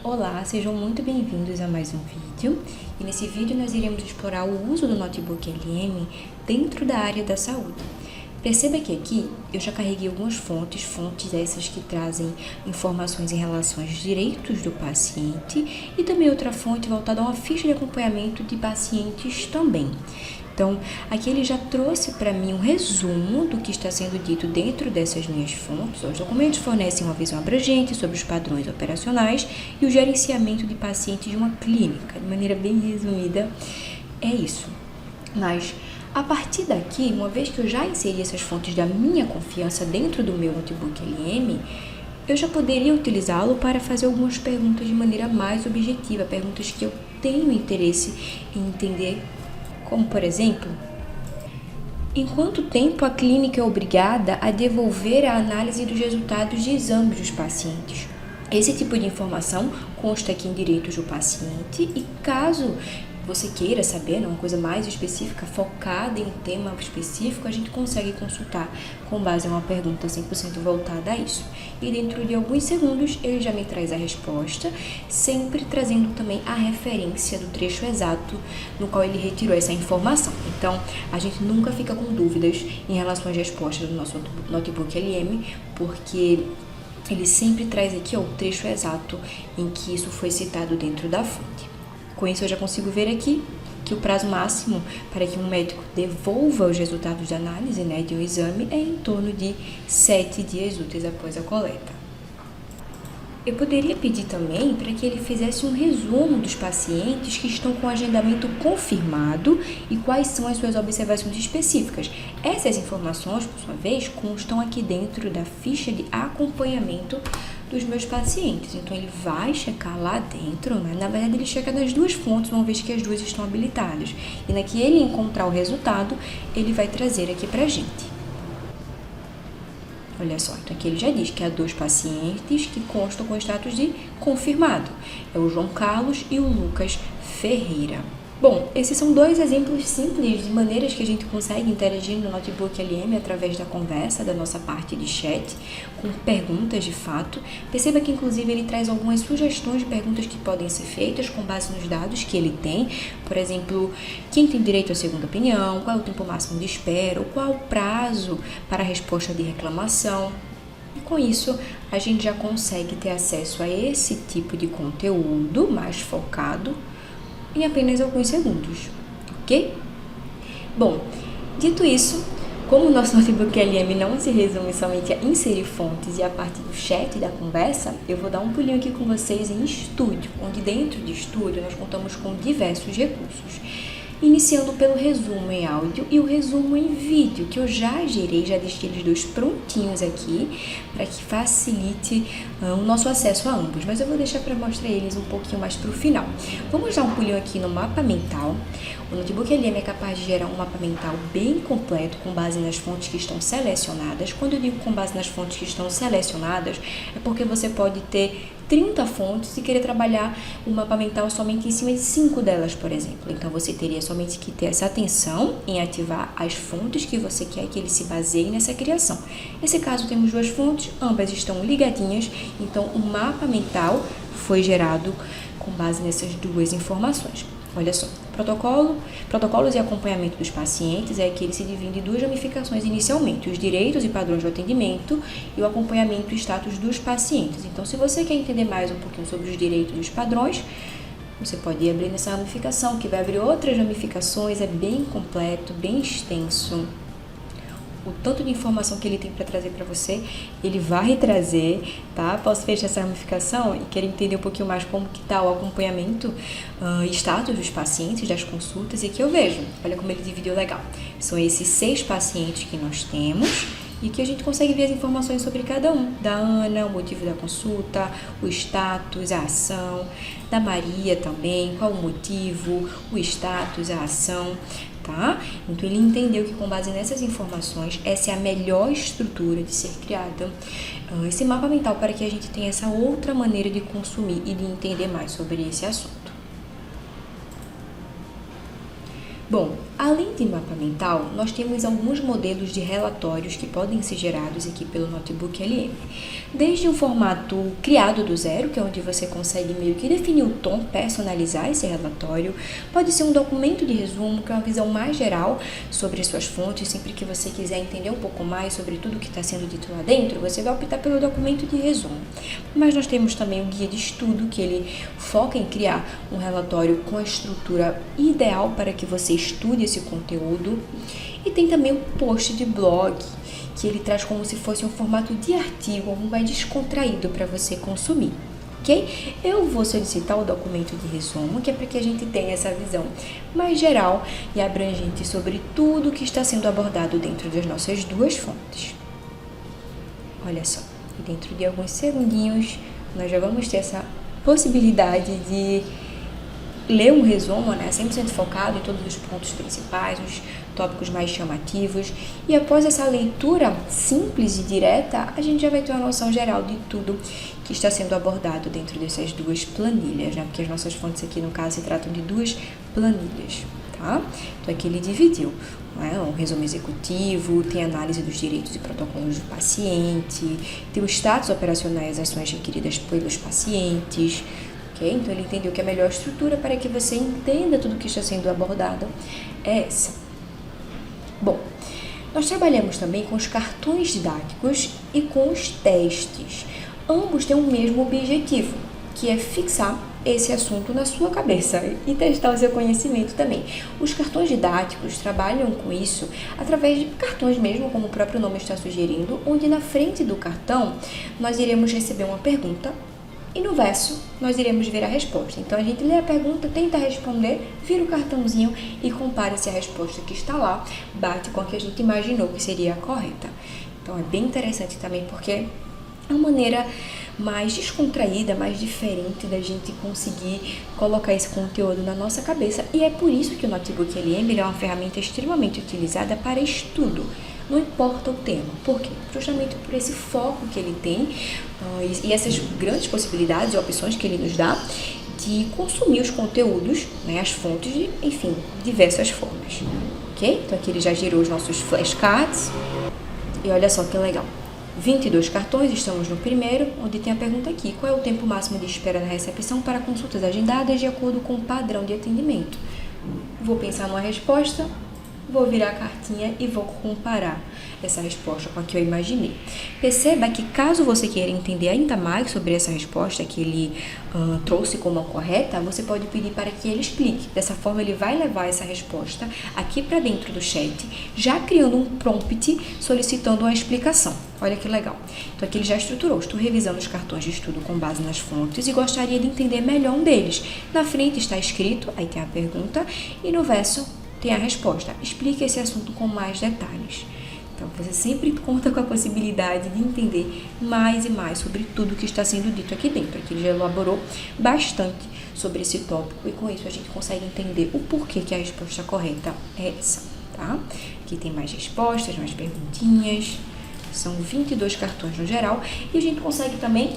Olá, sejam muito bem-vindos a mais um vídeo. E nesse vídeo nós iremos explorar o uso do notebook LM dentro da área da saúde. Perceba que aqui eu já carreguei algumas fontes essas que trazem informações em relação aos direitos do paciente e também outra fonte voltada a uma ficha de acompanhamento de pacientes também. Então, aqui ele já trouxe para mim um resumo do que está sendo dito dentro dessas minhas fontes. Os documentos fornecem uma visão abrangente sobre os padrões operacionais e o gerenciamento de pacientes de uma clínica. De maneira bem resumida, é isso. Mas, a partir daqui, uma vez que eu já inseri essas fontes da minha confiança dentro do meu notebook LM, eu já poderia utilizá-lo para fazer algumas perguntas de maneira mais objetiva, perguntas que eu tenho interesse em entender. Como, por exemplo, em quanto tempo a clínica é obrigada a devolver a análise dos resultados de exames dos pacientes? Esse tipo de informação consta aqui em direitos do paciente e caso você queira saber, uma coisa mais específica, focada em um tema específico, a gente consegue consultar com base em uma pergunta 100% voltada a isso. E dentro de alguns segundos, ele já me traz a resposta, sempre trazendo também a referência do trecho exato no qual ele retirou essa informação. Então, a gente nunca fica com dúvidas em relação às respostas do nosso notebook LM, porque ele sempre traz aqui o trecho exato em que isso foi citado dentro da fonte. Com isso, eu já consigo ver aqui que o prazo máximo para que um médico devolva os resultados da análise, de um exame, é em torno de 7 dias úteis após a coleta. Eu poderia pedir também para que ele fizesse um resumo dos pacientes que estão com agendamento confirmado e quais são as suas observações específicas. Essas informações, por sua vez, constam aqui dentro da ficha de acompanhamento dos meus pacientes. Então, ele vai checar lá dentro, na verdade, ele checa nas duas fontes, uma vez que as duas estão habilitadas. E na que ele encontrar o resultado, ele vai trazer aqui pra gente. Olha só, então aqui ele já diz que há 2 pacientes que constam com status de confirmado. É o João Carlos e o Lucas Ferreira. Bom, esses são 2 exemplos simples de maneiras que a gente consegue interagir no notebook LM através da conversa, da nossa parte de chat, com perguntas de fato. Perceba que, inclusive, ele traz algumas sugestões de perguntas que podem ser feitas com base nos dados que ele tem. Por exemplo, quem tem direito à segunda opinião, qual é o tempo máximo de espera, ou qual o prazo para a resposta de reclamação. E com isso, a gente já consegue ter acesso a esse tipo de conteúdo mais focado em apenas alguns segundos, ok? Bom, dito isso, como o nosso notebook LM não se resume somente a inserir fontes e a partir do chat e da conversa, eu vou dar um pulinho aqui com vocês em Estúdio, onde dentro de Estúdio nós contamos com diversos recursos. Iniciando pelo resumo em áudio e o resumo em vídeo, que eu já gerei, já deixei eles 2 prontinhos aqui, para que facilite o nosso acesso a ambos, mas eu vou deixar para mostrar eles um pouquinho mais para o final. Vamos dar um pulinho aqui no mapa mental. O notebook LM é capaz de gerar um mapa mental bem completo, com base nas fontes que estão selecionadas. Quando eu digo com base nas fontes que estão selecionadas, é porque você pode ter 30 fontes e querer trabalhar um mapa mental somente em cima de 5 delas, por exemplo. Então, você teria somente que ter essa atenção em ativar as fontes que você quer que ele se baseie nessa criação. Nesse caso, temos 2 fontes, ambas estão ligadinhas, então o mapa mental foi gerado com base nessas 2 informações. Olha só, protocolos e acompanhamento dos pacientes é que ele se divide em 2 ramificações inicialmente, os direitos e padrões de atendimento e o acompanhamento e status dos pacientes. Então, se você quer entender mais um pouquinho sobre os direitos e os padrões, você pode ir abrir nessa ramificação, que vai abrir outras ramificações, é bem completo, bem extenso. O tanto de informação que ele tem para trazer para você, ele vai trazer, tá? Posso fechar essa ramificação e querer entender um pouquinho mais como que está o acompanhamento e status dos pacientes, das consultas, e que eu vejo. Olha como ele dividiu legal. São esses 6 pacientes que nós temos e que a gente consegue ver as informações sobre cada um. Da Ana, o motivo da consulta, o status, a ação. Da Maria também, qual o motivo, o status, a ação. Tá? Então, ele entendeu que com base nessas informações, essa é a melhor estrutura de ser criada esse mapa mental para que a gente tenha essa outra maneira de consumir e de entender mais sobre esse assunto. Bom, Além de mapa mental, nós temos alguns modelos de relatórios que podem ser gerados aqui pelo Notebook LM. Desde um formato criado do zero, que é onde você consegue meio que definir o tom, personalizar esse relatório. Pode ser um documento de resumo, que é uma visão mais geral sobre as suas fontes. Sempre que você quiser entender um pouco mais sobre tudo que está sendo dito lá dentro, você vai optar pelo documento de resumo. Mas nós temos também o guia de estudo, que ele foca em criar um relatório com a estrutura ideal para que você estude esse conteúdo. E tem também o post de blog, que ele traz como se fosse um formato de artigo, algo mais descontraído para você consumir, ok? Eu vou solicitar o documento de resumo, que é para que a gente tenha essa visão mais geral e abrangente sobre tudo que está sendo abordado dentro das nossas duas fontes. Olha só, dentro de alguns segundinhos, nós já vamos ter essa possibilidade de ler um resumo, né, 100% focado em todos os pontos principais, os tópicos mais chamativos, e após essa leitura simples e direta, a gente já vai ter uma noção geral de tudo que está sendo abordado dentro dessas duas planilhas, né, porque as nossas fontes aqui, no caso, se tratam de duas planilhas, tá? Então aqui ele dividiu, né, um resumo executivo, tem análise dos direitos e protocolos do paciente, tem o status operacional e as ações requeridas pelos pacientes. Okay? Então, ele entendeu que a melhor estrutura para que você entenda tudo o que está sendo abordado é essa. Bom, nós trabalhamos também com os cartões didáticos e com os testes. Ambos têm o mesmo objetivo, que é fixar esse assunto na sua cabeça e testar o seu conhecimento também. Os cartões didáticos trabalham com isso através de cartões mesmo, como o próprio nome está sugerindo, onde na frente do cartão nós iremos receber uma pergunta e no verso nós iremos ver a resposta. Então a gente lê a pergunta, tenta responder, vira o cartãozinho e compara se a resposta que está lá bate com a que a gente imaginou que seria a correta. Então é bem interessante também porque é uma maneira mais descontraída, mais diferente da gente conseguir colocar esse conteúdo na nossa cabeça. E é por isso que o Notebook LM é uma ferramenta extremamente utilizada para estudo. Não importa o tema. Por quê? Justamente por esse foco que ele tem e essas grandes possibilidades e opções que ele nos dá de consumir os conteúdos, né, as fontes, de, enfim, diversas formas. Ok? Então aqui ele já gerou os nossos flashcards. E olha só que legal. 22 cartões, estamos no primeiro, onde tem a pergunta aqui: qual é o tempo máximo de espera na recepção para consultas agendadas de acordo com o padrão de atendimento? Vou pensar numa resposta, vou virar a cartinha e vou comparar essa resposta com a que eu imaginei. Perceba que caso você queira entender ainda mais sobre essa resposta que ele trouxe como a correta, você pode pedir para que ele explique. Dessa forma, ele vai levar essa resposta aqui para dentro do chat, já criando um prompt solicitando uma explicação. Olha que legal. Então aqui ele já estruturou. Estou revisando os cartões de estudo com base nas fontes e gostaria de entender melhor um deles. Na frente está escrito, aí tem a pergunta, e no verso tem a resposta. Explique esse assunto com mais detalhes. Então, você sempre conta com a possibilidade de entender mais e mais sobre tudo que está sendo dito aqui dentro. Aqui ele já elaborou bastante sobre esse tópico e com isso a gente consegue entender o porquê que a resposta correta é essa, tá? Aqui tem mais respostas, mais perguntinhas. São 22 cartões no geral e a gente consegue também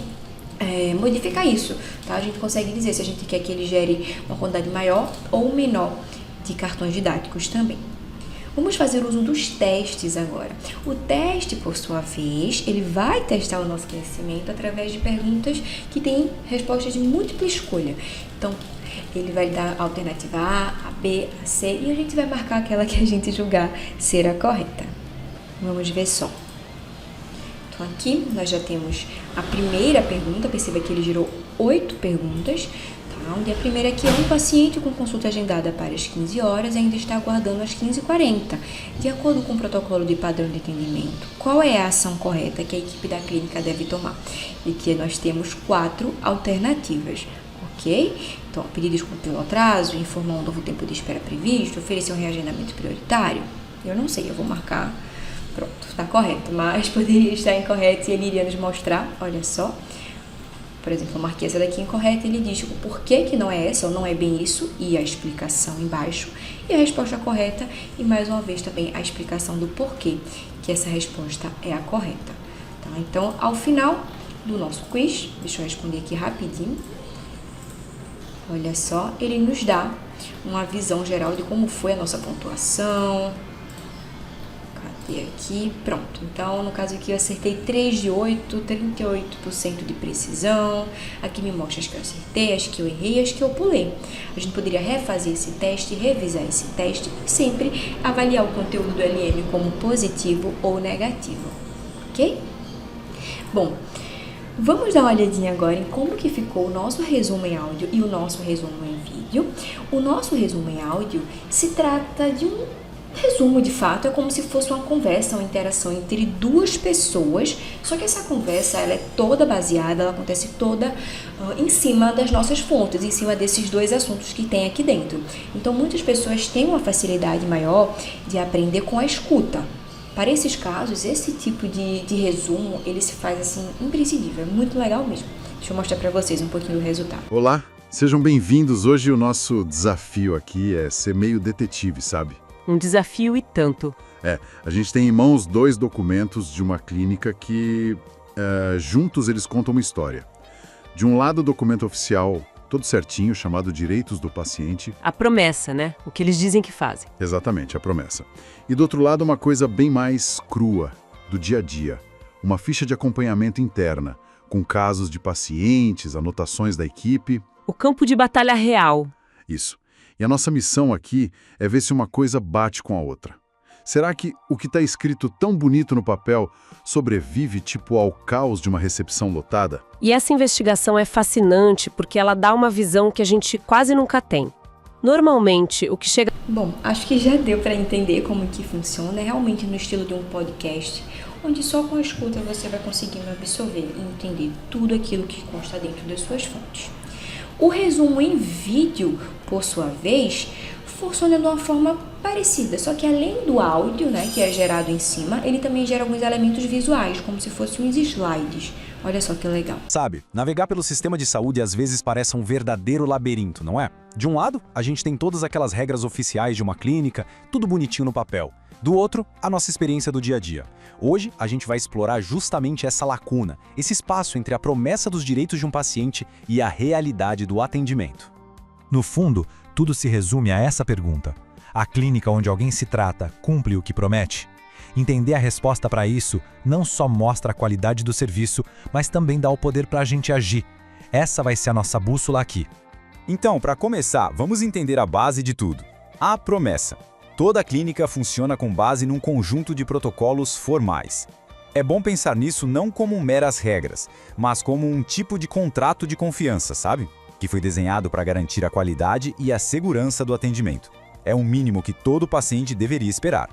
modificar isso, tá? A gente consegue dizer se a gente quer que ele gere uma quantidade maior ou menor de cartões didáticos também. Vamos fazer uso dos testes agora. O teste, por sua vez, ele vai testar o nosso conhecimento através de perguntas que têm respostas de múltipla escolha. Então, ele vai dar a alternativa A, a B, a C e a gente vai marcar aquela que a gente julgar ser a correta. Vamos ver só. Então, aqui nós já temos a primeira pergunta. Perceba que ele gerou 8 perguntas. Onde a primeira aqui é um paciente com consulta agendada para as 15 horas ainda está aguardando às 15h40. De acordo com o protocolo de padrão de atendimento, qual é a ação correta que a equipe da clínica deve tomar? E aqui nós temos 4 alternativas, ok? Então, pedir desculpa pelo atraso, informar um novo tempo de espera previsto, oferecer um reagendamento prioritário. Eu não sei, eu vou marcar, pronto, está correto, mas poderia estar incorreto e ele iria nos mostrar, olha só. Por exemplo, eu marquei essa daqui incorreta e ele diz o porquê que não é essa ou não é bem isso e a explicação embaixo. E a resposta correta e mais uma vez também a explicação do porquê que essa resposta é a correta. Tá? Então, ao final do nosso quiz, deixa eu responder aqui rapidinho. Olha só, ele nos dá uma visão geral de como foi a nossa pontuação. Cadê aqui? Pronto. Então, no caso aqui, eu acertei 3 de 8, 38% de precisão. Aqui me mostra as que eu acertei, as que eu errei, as que eu pulei. A gente poderia refazer esse teste, revisar esse teste e sempre avaliar o conteúdo do LM como positivo ou negativo. Ok? Bom, vamos dar uma olhadinha agora em como que ficou o nosso resumo em áudio e o nosso resumo em vídeo. O nosso resumo em áudio se trata de um resumo, de fato, é como se fosse uma conversa, uma interação entre duas pessoas, só que essa conversa ela é toda baseada, ela acontece toda em cima das nossas fontes, em cima desses dois assuntos que tem aqui dentro. Então, muitas pessoas têm uma facilidade maior de aprender com a escuta. Para esses casos, esse tipo de resumo, ele se faz assim, imprescindível, é muito legal mesmo. Deixa eu mostrar para vocês um pouquinho do resultado. Olá, sejam bem-vindos. Hoje o nosso desafio aqui é ser meio detetive, sabe? Um desafio e tanto. A gente tem em mãos 2 documentos de uma clínica que, juntos, eles contam uma história. De um lado, o documento oficial, todo certinho, chamado Direitos do Paciente. A promessa, né? O que eles dizem que fazem. Exatamente, a promessa. E do outro lado, uma coisa bem mais crua, do dia a dia. Uma ficha de acompanhamento interna, com casos de pacientes, anotações da equipe. O campo de batalha real. Isso. E a nossa missão aqui é ver se uma coisa bate com a outra. Será que o que está escrito tão bonito no papel sobrevive tipo ao caos de uma recepção lotada? E essa investigação é fascinante porque ela dá uma visão que a gente quase nunca tem. Normalmente, o que chega... Bom, acho que já deu para entender como que funciona, é realmente no estilo de um podcast, onde só com a escuta você vai conseguindo absorver e entender tudo aquilo que consta dentro das suas fontes. O resumo em vídeo, por sua vez, funciona de uma forma parecida, só que além do áudio, né, que é gerado em cima, ele também gera alguns elementos visuais, como se fossem uns slides. Olha só que legal. Sabe, navegar pelo sistema de saúde às vezes parece um verdadeiro labirinto, não é? De um lado, a gente tem todas aquelas regras oficiais de uma clínica, tudo bonitinho no papel. Do outro, a nossa experiência do dia a dia. Hoje, a gente vai explorar justamente essa lacuna, esse espaço entre a promessa dos direitos de um paciente e a realidade do atendimento. No fundo, tudo se resume a essa pergunta. A clínica onde alguém se trata cumpre o que promete? Entender a resposta para isso não só mostra a qualidade do serviço, mas também dá o poder para a gente agir. Essa vai ser a nossa bússola aqui. Então, para começar, vamos entender a base de tudo. A promessa. Toda clínica funciona com base num conjunto de protocolos formais. É bom pensar nisso não como meras regras, mas como um tipo de contrato de confiança, sabe? Que foi desenhado para garantir a qualidade e a segurança do atendimento. É o mínimo que todo paciente deveria esperar.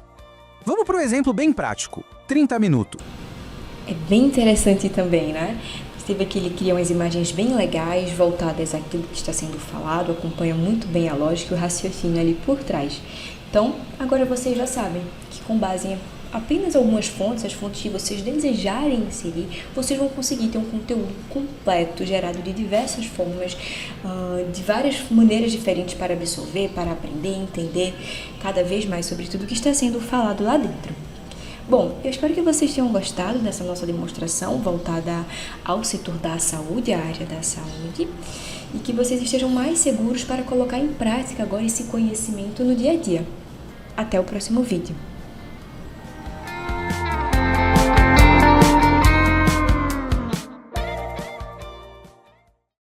Vamos para um exemplo bem prático. 30 minutos. É bem interessante também, né? Você vê que ele cria umas imagens bem legais, voltadas àquilo que está sendo falado, acompanha muito bem a lógica e o raciocínio ali por trás. Então, agora vocês já sabem que com base em apenas algumas fontes, as fontes que vocês desejarem inserir, vocês vão conseguir ter um conteúdo completo, gerado de diversas formas, de várias maneiras diferentes para absorver, para aprender, entender cada vez mais sobre tudo que está sendo falado lá dentro. Bom, eu espero que vocês tenham gostado dessa nossa demonstração voltada ao setor da saúde, à área da saúde, e que vocês estejam mais seguros para colocar em prática agora esse conhecimento no dia a dia. Até o próximo vídeo.